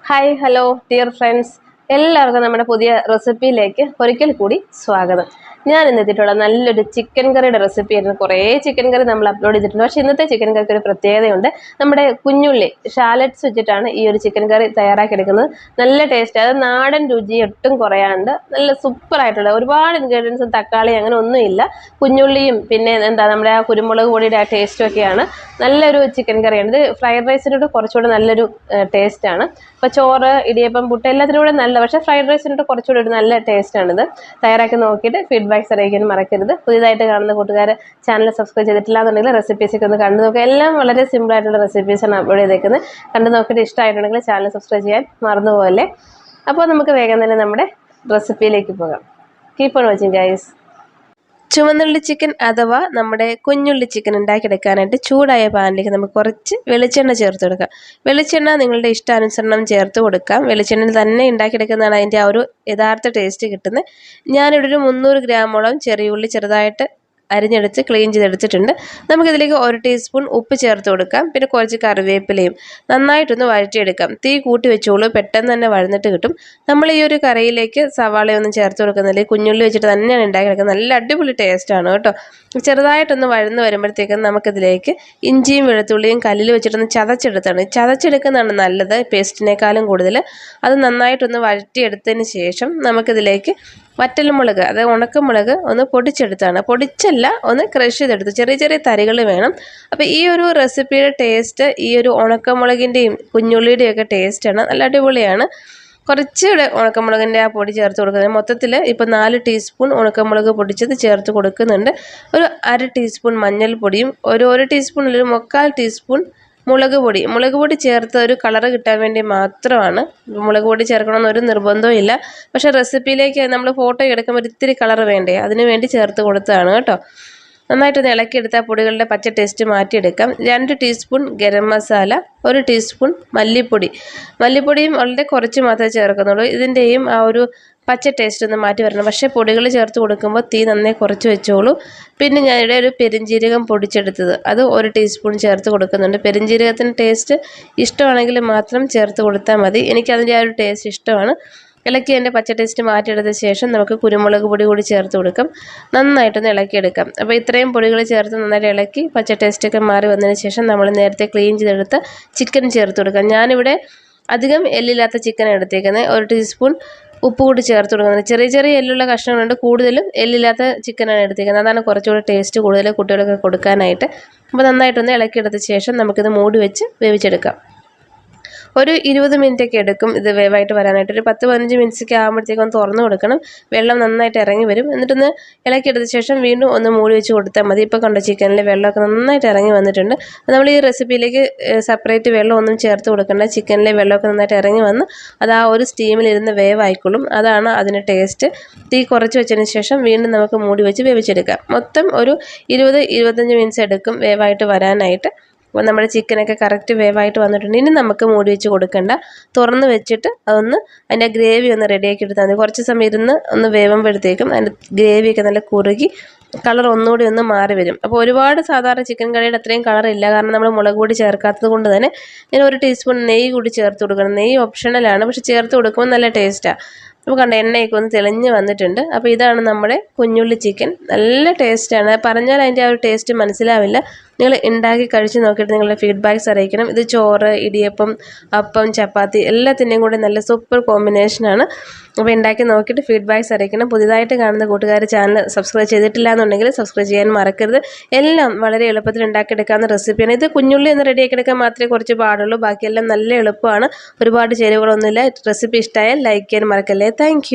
Hi hello dear friends, എല്ലാവർക്കും നമ്മുടെ പുതിയ റെസിപ്പിയിലേക്ക് ഒരിക്കൽ കൂടി സ്വാഗതം. ഞാൻ ഇന്ന് എത്തിയിട്ടുള്ള നല്ലൊരു ചിക്കൻ കറിയുടെ റെസിപ്പി ആയിരുന്നു. കുറേ ചിക്കൻ കറി നമ്മൾ അപ്ലോഡ് ചെയ്തിട്ടുണ്ട്. പക്ഷേ ഇന്നത്തെ ചിക്കൻ കറിക്ക് ഒരു പ്രത്യേകതയുണ്ട്. നമ്മുടെ കുഞ്ഞുള്ളി ഷാലറ്റ്സ് വെച്ചിട്ടാണ് ഈ ഒരു ചിക്കൻ കറി തയ്യാറാക്കി എടുക്കുന്നത്. നല്ല ടേസ്റ്റ്, അത് നാടൻ രുചി ഒട്ടും കുറയാണ്ട് നല്ല സൂപ്പറായിട്ടുള്ള ഒരുപാട് ഇൻഗ്രീഡിയൻസും തക്കാളി അങ്ങനെ ഒന്നുമില്ല. കുഞ്ഞുള്ളിയും പിന്നെ നമ്മുടെ ആ കുരുമുളക് പൊടിയുടെ ആ ടേസ്റ്റും ഒക്കെയാണ്. നല്ലൊരു ചിക്കൻ കറിയാണ് ഇത്. ഫ്രൈഡ് റൈസിനോട് കുറച്ചുകൂടെ നല്ലൊരു ടേസ്റ്റാണ്. ഇപ്പോൾ ചോറ്, ഇടിയപ്പം, പുട്ട് എല്ലാത്തിനും കൂടെ നല്ല, പക്ഷേ ഫ്രൈഡ് റൈസിനോട് കുറച്ചുകൂടി ഒരു നല്ല ടേസ്റ്റാണിത്. തയ്യാറാക്കി നോക്കിയിട്ട് ഫീഡ്ബാക്ക്സ് അറിയിക്കാൻ മറക്കരുത്. പുതിയതായിട്ട് കാണുന്ന കൂട്ടുകാർ ചാനൽ സബ്സ്ക്രൈബ് ചെയ്തിട്ടില്ല എന്നുണ്ടെങ്കിൽ റെസിപ്പീസൊക്കെ ഒന്ന് കണ്ടു നോക്കുക. എല്ലാം വളരെ സിമ്പിളായിട്ടുള്ള റെസിപ്പീസാണ് അപ്ലോഡ് ചെയ്തേക്കുന്നത്. കണ്ടു നോക്കിയിട്ട് ഇഷ്ടമായിട്ടുണ്ടെങ്കിൽ ചാനൽ സബ്സ്ക്രൈബ് ചെയ്യാൻ മറന്നു പോകല്ലേ. അപ്പോൾ നമുക്ക് വേഗം തന്നെ നമ്മുടെ റെസിപ്പിയിലേക്ക് പോകാം. Keep on watching guys. ചുവന്നുള്ളി ചിക്കൻ അഥവാ നമ്മുടെ കുഞ്ഞുള്ളി ചിക്കൻ ഉണ്ടാക്കിയെടുക്കാനായിട്ട് ചൂടായ പാനിലേക്ക് നമുക്ക് കുറച്ച് വെളിച്ചെണ്ണ ചേർത്ത് കൊടുക്കാം. വെളിച്ചെണ്ണ നിങ്ങളുടെ ഇഷ്ടാനുസരണം ചേർത്ത് കൊടുക്കാം. വെളിച്ചെണ്ണയിൽ തന്നെ ഉണ്ടാക്കിയെടുക്കുന്നതാണ് അതിൻ്റെ ആ ഒരു യഥാർത്ഥ ടേസ്റ്റ് കിട്ടുന്നത്. ഞാനിവിടെ ഒരു 300 ഗ്രാമോളം ചെറിയ ഉള്ളി ചെറുതായിട്ട് അരിഞ്ഞെടുത്ത് ക്ലീൻ ചെയ്തെടുത്തിട്ടുണ്ട്. നമുക്കിതിലേക്ക് 1 ടീസ്പൂൺ ഉപ്പ് ചേർത്ത് കൊടുക്കാം. പിന്നെ കുറച്ച് കറിവേപ്പിലയും നന്നായിട്ടൊന്ന് വഴറ്റിയെടുക്കാം. തീ കൂട്ടി വെച്ചോളൂ, പെട്ടെന്ന് തന്നെ വഴന്നിട്ട് കിട്ടും. നമ്മൾ ഈ ഒരു കറിയിലേക്ക് സവാളയൊന്നും ചേർത്ത് കൊടുക്കുന്നില്ല, കുഞ്ഞുള്ളി വെച്ചിട്ട് തന്നെയാണ് ഉണ്ടാക്കിയെടുക്കുന്നത്. നല്ല അടിപൊളി ടേസ്റ്റാണ് കേട്ടോ. ചെറുതായിട്ടൊന്ന് വഴന്ന് വരുമ്പോഴത്തേക്കും നമുക്കിതിലേക്ക് ഇഞ്ചിയും വെളുത്തുള്ളിയും കല്ലിൽ വെച്ചിട്ടൊന്ന് ചതച്ചെടുക്കുന്നതാണ് നല്ലത്, പേസ്റ്റിനേക്കാളും കൂടുതൽ. അത് നന്നായിട്ടൊന്ന് വഴറ്റിയെടുത്തതിന് ശേഷം നമുക്കിതിലേക്ക് വറ്റൽമുളക്, അതായത് ഉണക്കമുളക് ഒന്ന് പൊടിച്ചെടുത്താണ്. പൊടിച്ചല്ല, ഒന്ന് ക്രഷ് ചെയ്തെടുത്ത് ചെറിയ ചെറിയ തരികൾ വേണം. അപ്പോൾ ഈ ഒരു റെസിപ്പിയുടെ ടേസ്റ്റ് ഈ ഒരു ഉണക്കമുളകിൻ്റെയും കുഞ്ഞുള്ളിയുടെയും ഒക്കെ ടേസ്റ്റാണ്. നല്ല അടിപൊളിയാണ്. കുറച്ചുകൂടെ ഉണക്കമുളകിൻ്റെ ആ പൊടി ചേർത്ത് കൊടുക്കുന്നത്. മൊത്തത്തിൽ ഇപ്പോൾ 4 ടീസ്പൂൺ ഉണക്കമുളക് പൊടിച്ചത് ചേർത്ത് കൊടുക്കുന്നുണ്ട്. ഒരു 1/2 ടീസ്പൂൺ മഞ്ഞൾപ്പൊടിയും ഒരു ടീസ്പൂൺ അല്ലെങ്കിൽ 1/4 ടീസ്പൂൺ മുളക് പൊടി ചേർത്ത് ഒരു കളറ് കിട്ടാൻ വേണ്ടി മാത്രമാണ്. മുളക് പൊടി ചേർക്കണമെന്നൊരു നിർബന്ധവും ഇല്ല. പക്ഷേ റെസിപ്പിയിലേക്ക് നമ്മൾ ഫോട്ടോ എടുക്കുമ്പോൾ ഇത്തിരി കളറ് വേണ്ടേ, അതിന് വേണ്ടി ചേർത്ത് കൊടുത്തതാണ് കേട്ടോ. നന്നായിട്ടൊന്ന് ഇളക്കിയെടുത്താൽ പൊടികളുടെ പച്ച ടേസ്റ്റ് മാറ്റിയെടുക്കാം. 2 ടീസ്പൂൺ ഗരം മസാല, 1 ടീസ്പൂൺ മല്ലിപ്പൊടിയും വളരെ കുറച്ച് മാത്രമേ ചേർക്കുന്നുള്ളൂ. ഇതിൻ്റെയും ആ ഒരു പച്ച ടേസ്റ്റ് ഒന്ന് മാറ്റി വരണം. പക്ഷേ പൊടികൾ ചേർത്ത് കൊടുക്കുമ്പോൾ തീ നന്നായി കുറച്ച് വെച്ചോളൂ. പിന്നെ ഞാനിവിടെ ഒരു പെരിഞ്ജീരകം പൊടിച്ചെടുത്തത്, അത് 1 ടീസ്പൂൺ ചേർത്ത് കൊടുക്കുന്നുണ്ട്. പെരിഞ്ജീരകത്തിൻ്റെ ടേസ്റ്റ് ഇഷ്ടമാണെങ്കിൽ മാത്രം ചേർത്ത് കൊടുത്താൽ മതി. എനിക്കതിൻ്റെ ആ ഒരു ടേസ്റ്റ് ഇഷ്ടമാണ്. ഇളക്കി അതിൻ്റെ പച്ച ടേസ്റ്റ് മാറ്റിയെടുത്ത ശേഷം നമുക്ക് കുരുമുളക് പൊടി കൂടി ചേർത്ത് കൊടുക്കാം. നന്നായിട്ടൊന്ന് ഇളക്കിയെടുക്കാം. അപ്പോൾ ഇത്രയും പൊടികൾ ചേർത്ത് നന്നായിട്ട് ഇളക്കി പച്ച ടേസ്റ്റൊക്കെ മാറി വന്നതിന് ശേഷം നമ്മൾ നേരത്തെ ക്ലീൻ ചെയ്തെടുത്ത ചിക്കൻ ചേർത്ത് കൊടുക്കാം. ഞാനിവിടെ അധികം എല്ലില്ലാത്ത ചിക്കൻ എടുത്തേക്കുന്നത്. 1 ടീസ്പൂൺ ഉപ്പ് കൂടി ചേർത്ത് കൊടുക്കുന്നത്. ചെറിയ എല്ലുള്ള കഷ്ണങ്ങളുണ്ട്, കൂടുതലും എല്ലില്ലാത്ത ചിക്കനാണ് എടുത്തേക്കുന്നത്. അതാണ് കുറച്ചുകൂടി ടേസ്റ്റ് കൂടുതൽ കുട്ടികൾക്ക് കൊടുക്കാനായിട്ട്. അപ്പോൾ നന്നായിട്ടൊന്ന് ഇളക്കിയെടുത്ത ശേഷം നമുക്കിത് മൂടി വെച്ച് വേവിച്ചെടുക്കാം. ഒരു 20 മിനിറ്റൊക്കെ എടുക്കും ഇത് വേവായിട്ട് വരാനായിട്ട്. ഒരു 10-15 മിനിറ്റ്സൊക്കെ ആകുമ്പോഴത്തേക്കും ഒന്ന് തുറന്ന് കൊടുക്കണം. വെള്ളം നന്നായിട്ട് ഇറങ്ങി വരും. എന്നിട്ടൊന്ന് ഇളക്കിയെടുത്ത ശേഷം വീണ്ടും ഒന്ന് മൂടി വെച്ച് കൊടുത്താൽ മതി. ഇപ്പോൾ കണ്ട ചിക്കനിലെ വെള്ളമൊക്കെ നന്നായിട്ട് ഇറങ്ങി വന്നിട്ടുണ്ട്. നമ്മൾ ഈ റെസിപ്പിയിലേക്ക് സെപ്പറേറ്റ് വെള്ളമൊന്നും ചേർത്ത് കൊടുക്കേണ്ട. ചിക്കനിലെ വെള്ളമൊക്കെ നന്നായിട്ട് ഇറങ്ങി വന്ന് അത് ആ ഒരു സ്റ്റീമിലിരുന്ന് വേവായിക്കൊള്ളും. അതാണ് അതിന് ടേസ്റ്റ്. തീ കുറച്ച് വെച്ചതിന് ശേഷം വീണ്ടും നമുക്ക് മൂടി വെച്ച് വേവിച്ചെടുക്കാം. മൊത്തം ഒരു 20-25 മിനിറ്റ്സ് എടുക്കും വേവായിട്ട് വരാനായിട്ട്. അപ്പോൾ നമ്മുടെ ചിക്കനൊക്കെ കറക്റ്റ് വേവായിട്ട് വന്നിട്ടുണ്ട്. ഇനി നമുക്ക് മൂടി വെച്ച് കൊടുക്കേണ്ട, തുറന്ന് വെച്ചിട്ട് അതൊന്ന് അതിൻ്റെ ഗ്രേവി ഒന്ന് റെഡിയാക്കി എടുത്താൽ മതി. കുറച്ച് സമയം ഇരുന്ന് ഒന്ന് വേവുമ്പോഴത്തേക്കും അതിൻ്റെ ഗ്രേവിയൊക്കെ നല്ല കുറുകി കളർ ഒന്നുകൂടി ഒന്ന് മാറി വരും. അപ്പോൾ ഒരുപാട് സാധാരണ ചിക്കൻ കറിയുടെ അത്രയും കളറില്ല, കാരണം നമ്മൾ മുളക് പൊടി ചേർക്കാത്തത് കൊണ്ട് തന്നെ. ഞാൻ 1 ടീസ്പൂൺ നെയ്യ് കൂടി ചേർത്ത് കൊടുക്കണം. നെയ്യ് ഓപ്ഷണലാണ്, പക്ഷെ ചേർത്ത് കൊടുക്കുമ്പോൾ നല്ല ടേസ്റ്റാണ്. അപ്പോൾ കണ്ട എണ്ണയൊക്കെ ഒന്ന് തെളിഞ്ഞ് വന്നിട്ടുണ്ട്. അപ്പോൾ ഇതാണ് നമ്മുടെ കുഞ്ഞുള്ളി ചിക്കൻ. നല്ല ടേസ്റ്റാണ്, പറഞ്ഞാൽ അതിൻ്റെ ആ ഒരു ടേസ്റ്റ് മനസ്സിലാവില്ല. നിങ്ങൾ ഉണ്ടാക്കി കഴിച്ച് നോക്കിയിട്ട് നിങ്ങളുടെ ഫീഡ്ബാക്ക്സ് അറിയിക്കണം. ഇത് ചോറ്, ഇടിയപ്പം, അപ്പം, ചപ്പാത്തി എല്ലാത്തിൻ്റെയും കൂടെ നല്ല സൂപ്പർ കോമ്പിനേഷനാണ്. അപ്പോൾ ഉണ്ടാക്കി നോക്കിയിട്ട് ഫീഡ്ബാക്ക്സ് അറിയിക്കണം. പുതിയതായിട്ട് കാണുന്ന കൂട്ടുകാർ ചാനൽ സബ്സ്ക്രൈബ് ചെയ്തിട്ടില്ല എന്നുണ്ടെങ്കിൽ സബ്സ്ക്രൈബ് ചെയ്യാൻ മറക്കരുത്. എല്ലാം വളരെ എളുപ്പത്തിൽ ഉണ്ടാക്കിയെടുക്കാവുന്ന റെസിപ്പിയാണ്. ഇത് കുഞ്ഞുള്ളി ഒന്ന് റെഡിയാക്കിയെടുക്കാൻ മാത്രമേ കുറച്ച് പാടുള്ളൂ, ബാക്കിയെല്ലാം നല്ല എളുപ്പമാണ്. ഒരുപാട് ചേരുവകളൊന്നുമില്ല. റെസിപ്പി ഇഷ്ടമായാൽ ലൈക്ക് ചെയ്യാൻ മറക്കല്ലേ. താങ്ക്